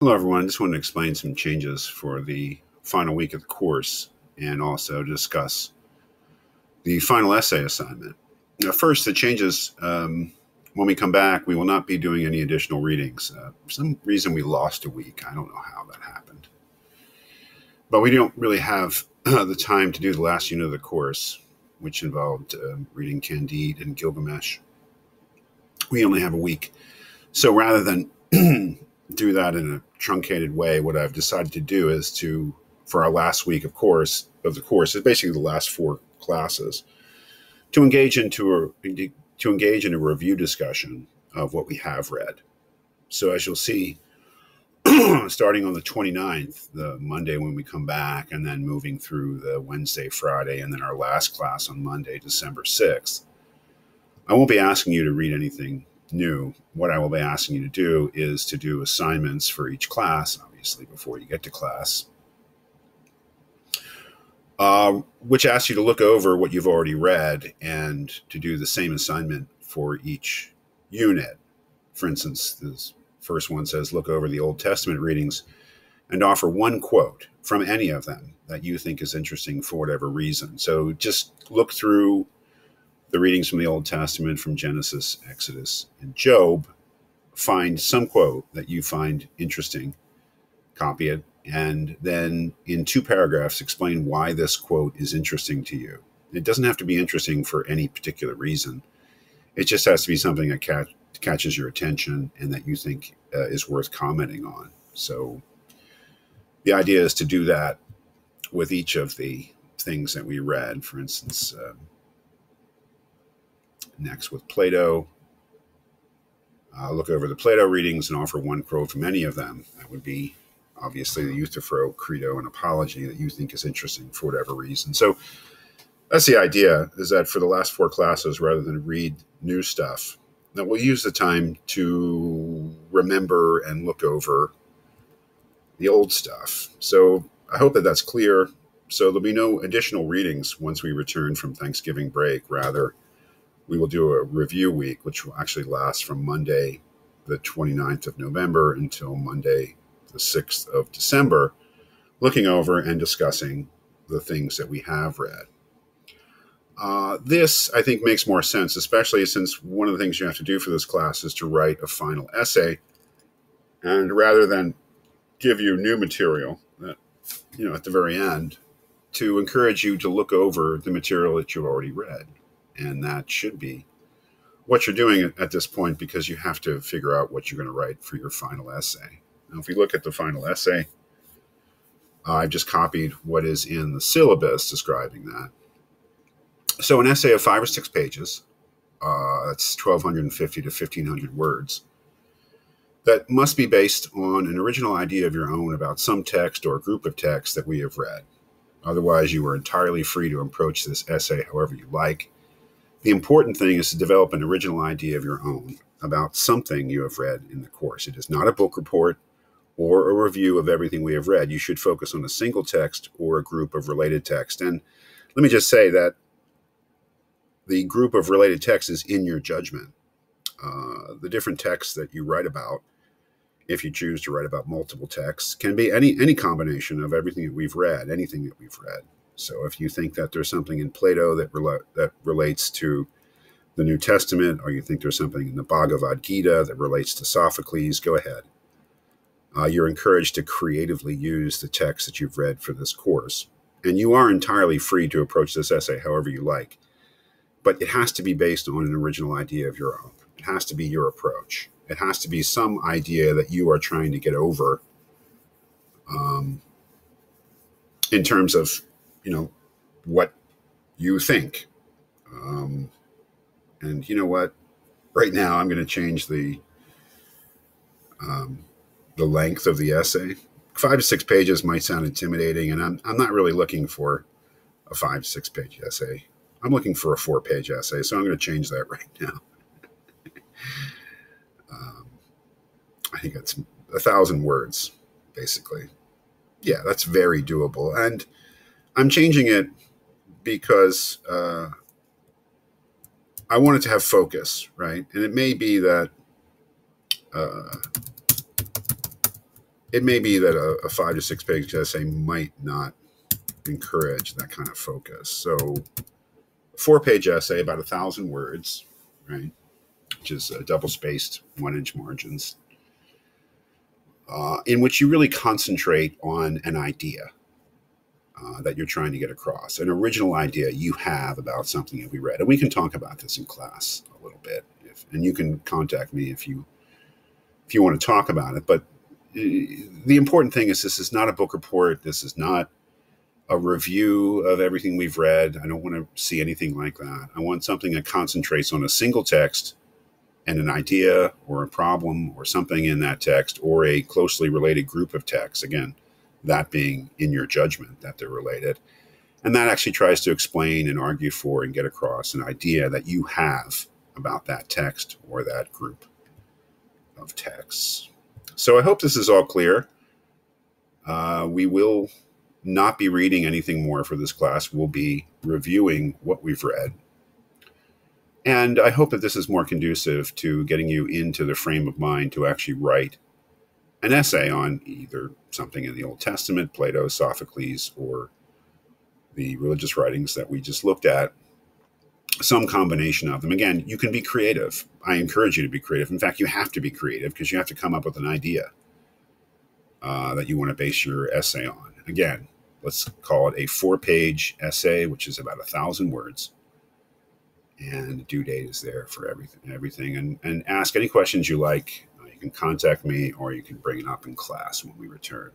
Hello, everyone. I just wanted to explain some changes for the final week of the course and also discuss the final essay assignment. Now, first, the changes when we come back, we will not be doing any additional readings. For some reason, we lost a week. I don't know how that happened. But we don't really have the time to do the last unit of the course, which involved reading Candide and Gilgamesh. We only have a week. So rather than do that in a truncated way, what I've decided to do is to, for our last week of the course, is basically the last four classes, to engage in a review discussion of what we have read. So as you'll see, starting on the 29th, the Monday when we come back, and then moving through the Wednesday, Friday, and then our last class on Monday, December 6th, I won't be asking you to read anything new. What I will be asking you to do is to do assignments for each class, obviously, before you get to class, which asks you to look over what you've already read and to do the same assignment for each unit. For instance, this first one says, look over the Old Testament readings and offer one quote from any of them that you think is interesting for whatever reason. So just look through the readings from the Old Testament, from Genesis, Exodus, and Job, find some quote that you find interesting, copy it, and then in 2 paragraphs explain why this quote is interesting to you. It doesn't have to be interesting for any particular reason. It just has to be something that catches your attention and that you think is worth commenting on. So the idea is to do that with each of the things that we read. For instance, next with Plato, look over the Plato readings and offer one quote from any of them. That would be obviously the Euthyphro, Credo, and Apology that you think is interesting for whatever reason. So that's the idea, is that for the last 4 classes, rather than read new stuff, that we'll use the time to remember and look over the old stuff. So I hope that that's clear. So there'll be no additional readings once we return from Thanksgiving break. Rather, we will do a review week, which will actually last from Monday, the 29th of November until Monday, the 6th of December, looking over and discussing the things that we have read. This, I think, makes more sense, especially since one of the things you have to do for this class is to write a final essay. And rather than give you new material that, at the very end, to encourage you to look over the material that you've already read. And that should be what you're doing at this point, because you have to figure out what you're going to write for your final essay. Now, if we look at the final essay, I've just copied what is in the syllabus describing that. So an essay of 5 or 6 pages, that's 1,250 to 1,500 words, that must be based on an original idea of your own about some text or group of texts that we have read. Otherwise, you are entirely free to approach this essay however you like. The important thing is to develop an original idea of your own about something you have read in the course. It is not a book report or a review of everything we have read. You should focus on a single text or a group of related texts. And let me just say that the group of related texts is in your judgment. The different texts that you write about, if you choose to write about multiple texts, can be any combination of everything that we've read, anything that we've read. So if you think that there's something in Plato that relates to the New Testament, or you think there's something in the Bhagavad Gita that relates to Sophocles, go ahead. You're encouraged to creatively use the text that you've read for this course. And you are entirely free to approach this essay however you like. But it has to be based on an original idea of your own. It has to be your approach. It has to be some idea that you are trying to get over in terms of, what you think. And you know what? Right now, I'm going to change the length of the essay. 5 to 6 pages might sound intimidating, and I'm not really looking for a 5 to 6 page essay. I'm looking for a 4-page essay, so I'm going to change that right now. I think it's 1,000 words, basically. Yeah, that's very doable. And I'm changing it because I want it to have focus, right? And it may be that it may be that a 5 to 6 page essay might not encourage that kind of focus. So, a 4-page essay, about 1,000 words, right? Which is double spaced 1-inch margins, in which you really concentrate on an idea that you're trying to get across, an original idea you have about something that we read. And we can talk about this in class a little bit, and you can contact me if you want to talk about it. But the important thing is this is not a book report. This is not a review of everything we've read. I don't want to see anything like that. I want something that concentrates on a single text and an idea or a problem or something in that text or a closely related group of texts. Again, that being in your judgment that they're related. And that actually tries to explain and argue for and get across an idea that you have about that text or that group of texts. So I hope this is all clear. We will not be reading anything more for this class. We'll be reviewing what we've read. And I hope that this is more conducive to getting you into the frame of mind to actually write an essay on either something in the Old Testament, Plato, Sophocles, or the religious writings that we just looked at, some combination of them. Again, you can be creative. I encourage you to be creative. In fact, you have to be creative because you have to come up with an idea that you want to base your essay on. Again, let's call it a 4-page essay, which is about 1,000 words. And the due date is there for everything. And ask any questions you like. You can contact me or you can bring it up in class when we return.